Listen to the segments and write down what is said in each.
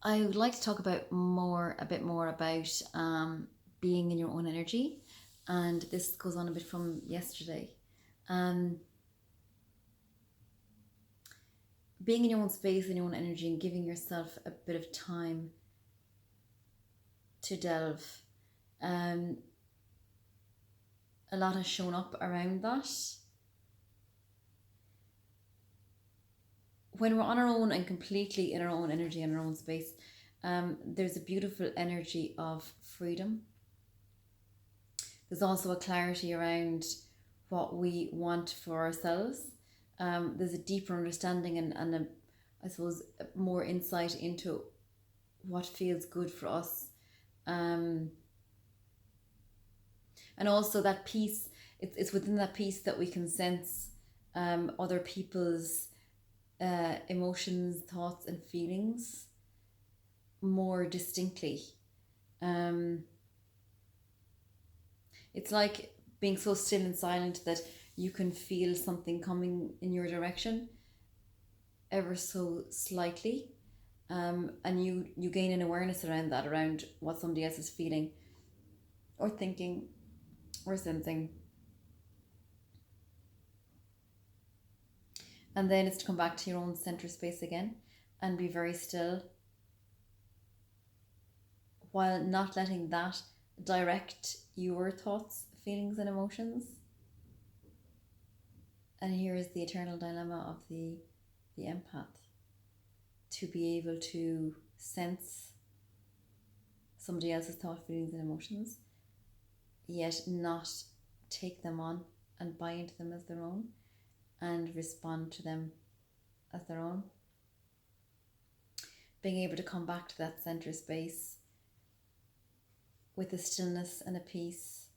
I would like to talk a bit more about being in your own energy, and this goes on a bit from yesterday. Um, Being in your own space, in your own energy, and giving yourself a bit of time to delve. Um, a lot has shown up around that. When we're on our own and completely in our own energy and our own space, there's a beautiful energy of freedom. There's also a clarity around what we want for ourselves. There's a deeper understanding and I suppose, more insight into what feels good for us. Um, and also that peace, it's within that peace that we can sense other people's emotions, thoughts, and feelings more distinctly. Um, it's like being so still and silent that you can feel something coming in your direction ever so slightly. And you gain an awareness around that, around what somebody else is feeling or thinking or sensing. And then it's to come back to your own center space again and be very still while not letting that direct your thoughts, feelings, and emotions. And here is the eternal dilemma of the empath, to be able to sense somebody else's thought, feelings, and emotions, yet not take them on and buy into them as their own and respond to them as their own. Being able to come back to that center space with a stillness and a peace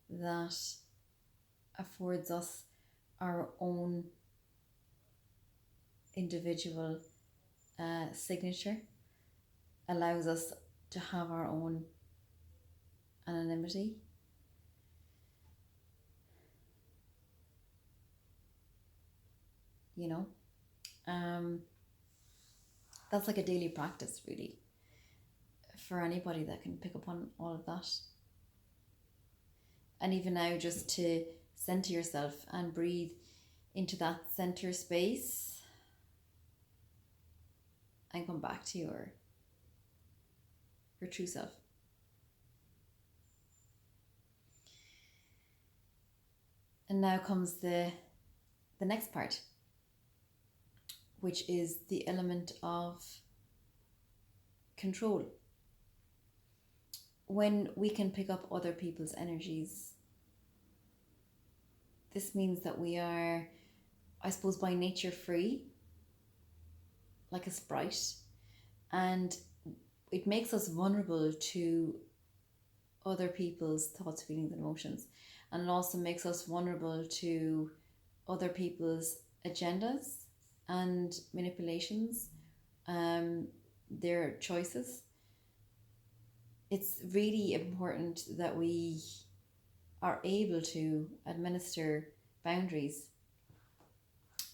that affords us our own individual signature, allows us to have our own anonymity. You know, um, that's like a daily practice, really, for anybody that can pick up on all of that. And even now, just to center yourself and breathe into that center space and come back to your true self. And now comes the next part, which is the element of control. When we can pick up other people's energies, this means that we are, I suppose, by nature free, like a sprite, and it makes us vulnerable to other people's thoughts, feelings, and emotions. And it also makes us vulnerable to other people's agendas and manipulations, their choices. It's really important that we are able to administer boundaries,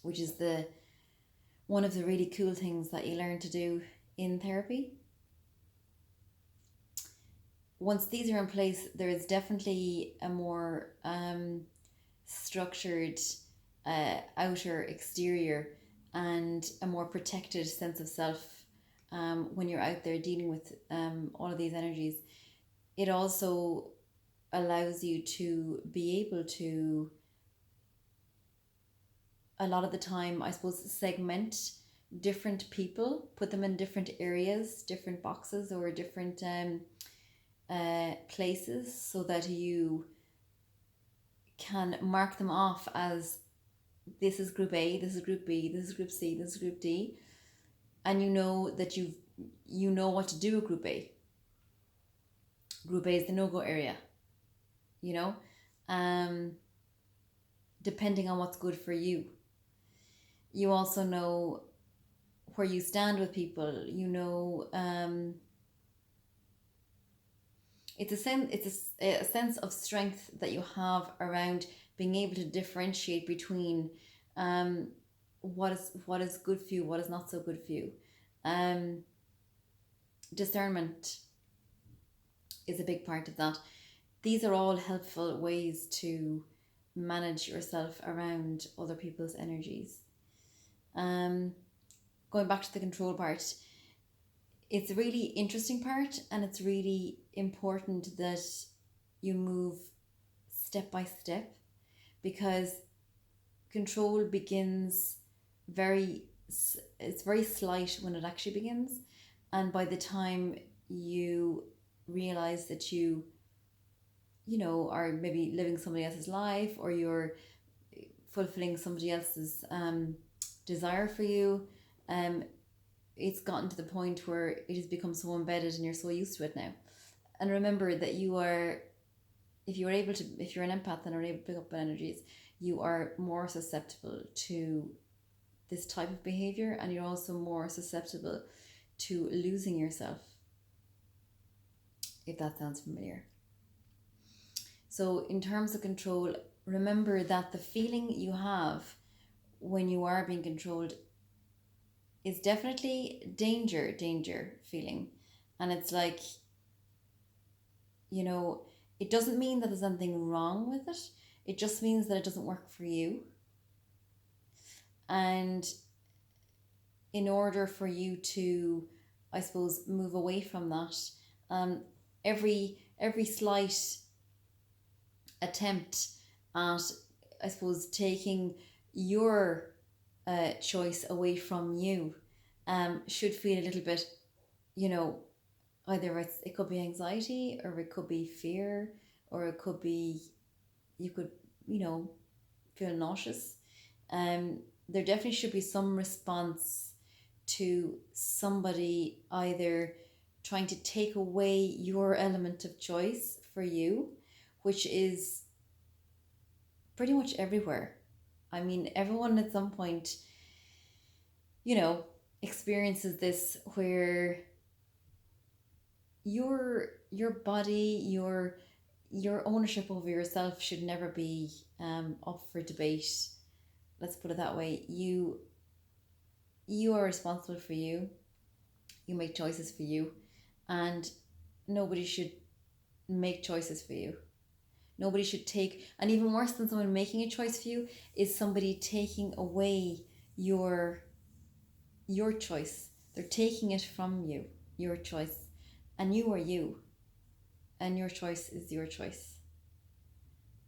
which is the one of the really cool things that you learn to do in therapy. Once these are in place, there is definitely a more structured outer exterior and a more protected sense of self when you're out there dealing with all of these energies. It also allows you to be able to, a lot of the time, I suppose, segment different people, put them in different areas, different boxes, or different places, so that you can mark them off as, this is group A, this is group B, this is group C, this is group D, and you know that you know what to do with group A. Group A is the no-go area, you know, um, depending on what's good for you. You also know where you stand with people. You know, it's a sense of strength that you have around being able to differentiate between what is good for you, what is not so good for you. Um, discernment is a big part of that. These are all helpful ways to manage yourself around other people's energies. Um, Going back to the control part, it's a really interesting part, and it's really important that you move step by step, because control begins very, it's very slight when it actually begins, and by the time you realize that you know, are maybe living somebody else's life, or you're fulfilling somebody else's desire for you, um it's gotten to the point where it has become so embedded and you're so used to it now. And remember that you are, if you're able to, if you're an empath and are able to pick up energies, you are more susceptible to this type of behavior, and you're also more susceptible to losing yourself, if that sounds familiar. So in terms of control, remember that the feeling you have when you are being controlled is definitely danger feeling. And it's like, you know, it doesn't mean that there's anything wrong with it. It just means that it doesn't work for you. And in order for you to, I suppose, move away from that, every slight attempt at, I suppose, taking your choice away from you should feel a little bit, you know, either it could be anxiety, or it could be fear, or it could be, you could, you know, feel nauseous. There definitely should be some response to somebody either trying to take away your element of choice for you, which is pretty much everywhere. I mean, everyone at some point, you know, experiences this, where your body, your ownership over yourself should never be up for debate. Let's put it that way. You are responsible for you. You make choices for you, and nobody should make choices for you. Nobody should take, and even worse than someone making a choice for you is somebody taking away your choice. They're taking it from you, your choice, and you are you, and your choice is your choice.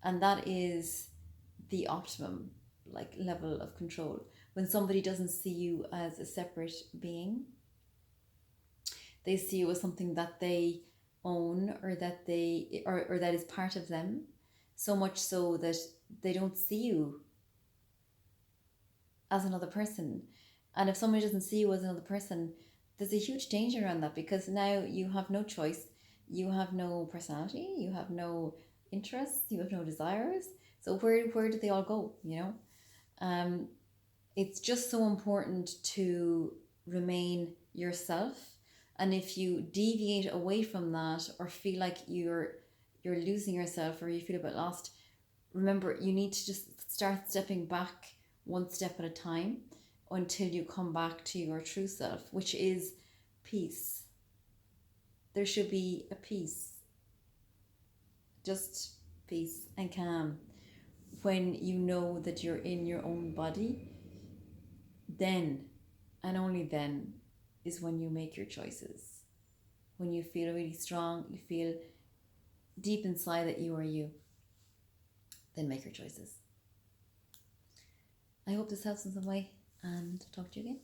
And that is the optimum, like, level of control. When somebody doesn't see you as a separate being, they see you as something that they own, or that they, or that is part of them, so much so that they don't see you as another person. And if somebody doesn't see you as another person, there's a huge danger around that, because now you have no choice, you have no personality, you have no interests, you have no desires. So where do they all go, you know? It's just so important to remain yourself. And if you deviate away from that, or feel like you're losing yourself, or you feel a bit lost, remember, you need to just start stepping back one step at a time, until you come back to your true self, which is peace. There should be a peace, just peace and calm. When you know that you're in your own body, then, and only then, is when you make your choices. When you feel really strong, you feel deep inside that you are you, then make your choices. I hope this helps in some way, and talk to you again.